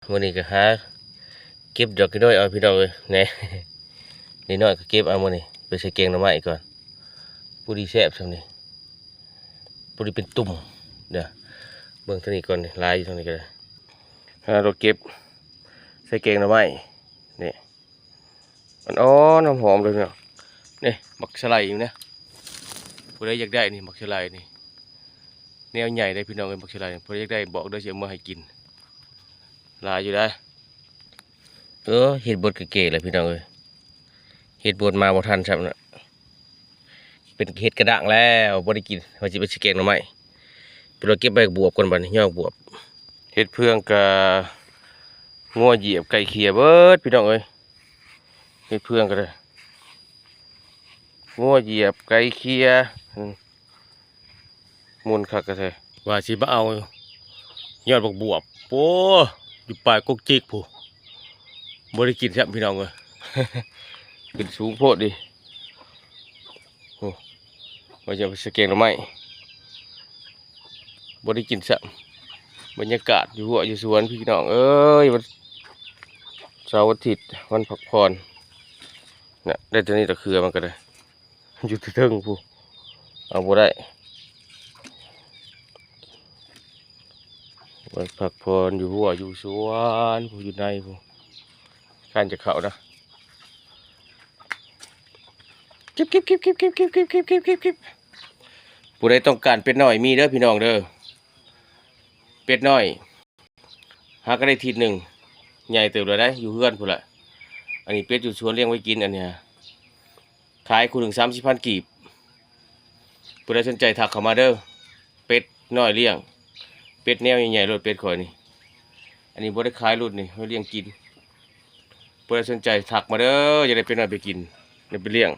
มื้อนี้ก็หาเก็บดอกกระโดยเอาพี่น้องเอ้ยแหน่นิดหน่อยก็เก็บเอามื้อนี้ไปใส่แกงหน่อไม้ก่อนผู้ดีแซ่บซั่นนี่ผู้ดีเป็นตุ่มเด้อเบิ่งเท่านี้ก่อนนี่ลายอยู่ตรงนี้ก็ได้หาเราเก็บใส่แกงหน่อไม้นี่มันอ้อนหอมๆเลยเนาะนี่บักสะไลอยู่นะผู้ใดอยากได้นี่บักสะไลนี่แนวใหญ่ได้พี่น้องเอ้ยบักสะไลผู้ใดอยากได้บอกเด้อสิเอามาให้กินลายอยู่ได้เห็ดบดเก๋ๆเลยพี่น้องเอ้ยเห็ดบดมาบ่ทันครับนะเป็นเห็ดกระด้างแล้วบ่ได้กินว่าสิไปสิแกงหน่อไม้ไปเราเก็บใบบวบก่อนบัดนี้ย่อบวบเห็ดเพื่องกะงัวเหยียบไก่เขียเบิดพี่น้องเอ้ยเห็ดเพื่องก็ได้งัวเหยียบไก่เขียมุนคักก็ได้ว่าสิมาเอายอดบักบวบโอ้อยู่ปลายกกจิกผู้บ่ได้กินครับพี่น้องเอ้ย ขึ้นสูงโพดดิโอ้ว่าจะไปสแกงหรือไม่บ่ได้กินซ้ำบรรยากาศอยู่หัวอยู่สวนพี่น้องเอ้ยวันเสาร์อาทิตย์วันพักผ่อนเนี่ยได้ตัวนี้ตะเคือมันก็ได้อยู่ที่ทึ่งผู้เอาบ่ได้วันพักผ่อนอยู่หัวอยู่สวนผู้อยู่ในผู้การจะเข้านะเก็บผู้ใดต้องการเป็ดน้อยมีเด้อพี่น้องเด้อเป็ดน้อยหาก็ได้ทีหนึ่งใหญ่เติบเลยได้อยู่เฮือนพุ่นละอันนี้เป็ดอยู่สวนเลี้ยงไว้กินอันเนี้ยขายคู่ถึง30,000 กีบผู้ใดสนใจทักเข้ามาเด้อเป็ดน้อยเลี้ยงเป็ดแนวใหญ่ๆรถเป็ดข่อยนี่อันนี้บ่ได้ขายรุ่นนี่ไว้เลี้ยงกินผู้ใดสนใจทักมาเด้อจะได้เป็ดน้อยไปกินได้ไปเลี้ยง